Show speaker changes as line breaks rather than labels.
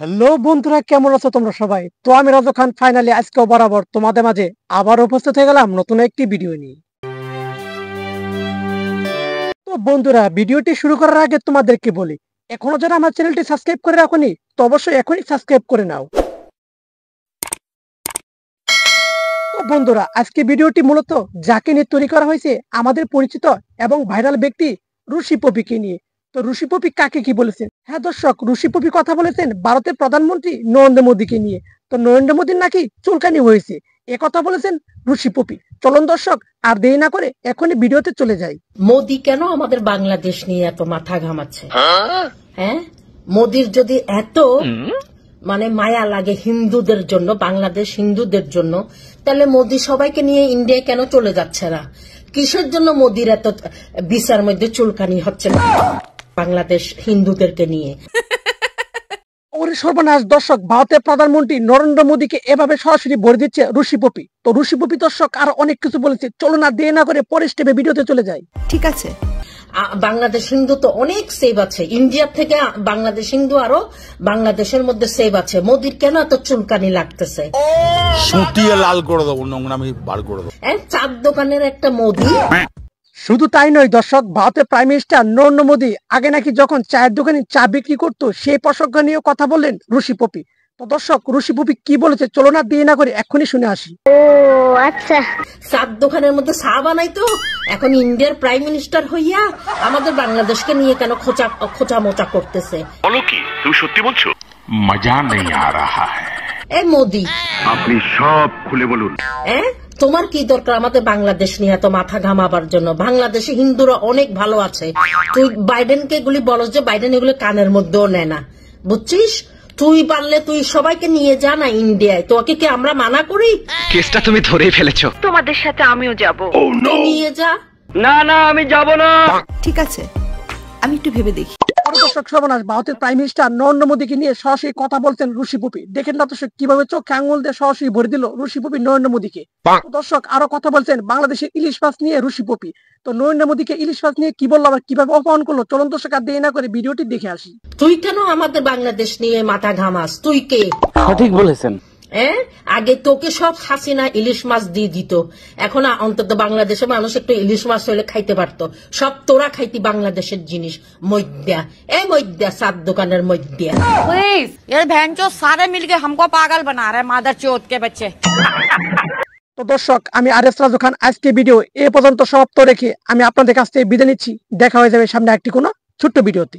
Hello বন্ধুরা, কেমন আছো তোমরা সবাই? তো আমি রাজু খান ফাইনালি আজকেও বরাবর তোমাদের মাঝে আবার উপস্থিত হয়ে গেলাম নতুন একটি ভিডিও নিয়ে। তো বন্ধুরা, ভিডিওটি শুরু করার আগে তোমাদেরকে বলি, এখনো যারা আমার চ্যানেলটি সাবস্ক্রাইব করে রাখোনি তো অবশ্যই এখনই সাবস্ক্রাইব করে নাও। তো বন্ধুরা, আজকে ভিডিওটি মূলত যাকে নিয়ে তৈরি করা হয়েছে আমাদের পরিচিত এবং ভাইরাল ব্যক্তি ঋষি পপিকে নিয়ে। তো ঋষি পপি কাকে কি বলেছেন? হ্যাঁ দর্শক, ঋষি পপি কথা বলেছেন ভারতের প্রধানমন্ত্রী নরেন্দ্র মোদীকে নিয়ে। তো নরেন্দ্র মোদীর নাকি চুলকানি হয়েছে, এ কথা বলেছেন ঋষি পপি। চলুন দর্শক, আর দেরি না করে এখনই ভিডিওতে চলে যাই।
মোদি কেন আমাদের বাংলাদেশ নিয়ে এত মাথা ঘামাচ্ছে? হ্যাঁ, মোদির যদি এত মায়া লাগে হিন্দুদের জন্য, বাংলাদেশ হিন্দুদের জন্য, তাহলে মোদি সবাইকে নিয়ে ইন্ডিয়া কেন চলে যাচ্ছে না? কিসের জন্য মোদির এত বিচার মধ্যে চুলকানি হচ্ছে না বাংলাদেশ হিন্দুদেরকে নিয়ে?
ওরে সর্বনাশ দর্শক, ভারতের প্রধানমন্ত্রী নরেন্দ্র মোদীকে এভাবে সরাসরি ভরে দিচ্ছে ঋষি পপি। তো ঋষি পপি দর্শক আরো অনেক কিছু বলেছে, চলুন আর দেরি না করে পরের স্টেপে ভিডিওতে চলে যাই।
ঠিক আছে,
বাংলাদেশ হিন্দু তো অনেক সেভ আছে, ইন্ডিয়ার থেকে বাংলাদেশ হিন্দু আরো বাংলাদেশের মধ্যে সেভ আছে। মোদির কেন এত চুলকানি লাগতেছে?
সুটিয়ে লাল করে দেবো, নোংরামি বার করে দেবো।
চার দোকানের একটা মোদি।
শুধু তাই নয় দর্শক, ভারতের প্রাইম মিনিস্টার নরেন্দ্র মোদী আগে নাকি যখন চায়ের দোকানে চা বিক্রি করতো সেই প্রসঙ্গ নিয়ে কথা বললেন ঋষি পপি। তো দর্শক, ঋষি পপি কি বলেছে চলো না দিয়ে না করে এক্ষুনি শুনে আসি।
আচ্ছা,
চার দোকানের মধ্যে চা বানাইতো, এখন ইন্ডিয়ার প্রাইম মিনিস্টার হইয়া আমাদের বাংলাদেশকে নিয়ে কেন খোঁচা মোচা করতেছে?
বলো কি, তুমি সত্যি বলছো? মজা নেই আ রাহা হ্যায়।
এ মোদি,
আপনি সব খুলে বলুন।
তোমার কি দরকার আমাদের বাংলাদেশ নিয়ে এত মাথা ঘামাবার জন্য? বাংলাদেশে হিন্দুরা অনেক ভালো আছে। তুই বাইডেনকে এগুলি বলস যে বাইডেন এগুলি কানের মধ্যেও নেয় না, বুঝছিস? তুই পারলে তুই সবাইকে নিয়ে যা না ইন্ডিয়ায়, তোকে কি আমরা মানা করি?
কেসটা তুমি ধরেই ফেলেছো।
তোমাদের সাথে আমিও যাব।
তুই নিয়ে যা।
না না, আমি যাব না।
ঠিক আছে, আমি একটু ভেবে দেখি।
দর্শক সর্বনাশ, ভারতের প্রাইম মিনিস্টার নরেন্দ্র মোদীকে নিয়ে সরাসরি কথা বলছেন ঋষি পপি। দেখেন না দর্শক কিভাবে চোখে আঙুল দিয়ে সরাসরি ভরে দিল ঋষি পপি নরেন্দ্র মোদীকে। দর্শক আরো কথা বলছেন বাংলাদেশের ইলিশ মাছ নিয়ে ঋষি পপি। তো নরেন্দ্র মোদীকে ইলিশ মাছ নিয়ে কি বললো, আবার কিভাবে অপমান করলো, চলুন দর্শক আর দেরি না করে ভিডিওটি দেখে আসি।
তুই কেন আমাদের বাংলাদেশ নিয়ে মাথা ঘামাস? তুই কে?
সঠিক বলেছেন।
আগে তোকে সব হাসিনা ইলিশ মাছ দিয়ে দিত, এখন অন্তত বাংলাদেশের মানুষ একটু ইলিশ মাছ হলে খাইতে পারতো। সব তোরা খাইতি বাংলাদেশের জিনিস। মধ্যা মধ্যা সাত দোকানের মধ্যা।
प्लीज ये बहनचो सारे मिलके हमको पागल बना रहे मादर चौथ के बच्चे।
তো দর্শক, আমি আর এস রাজু খান আজকে ভিডিও এ পর্যন্ত সমাপ্ত রেখে আমি আপনাদের কাছ থেকে বিদায় নিচ্ছি। দেখা হয়ে যাবে সামনে একটি কোনো ছোট্ট ভিডিওতে।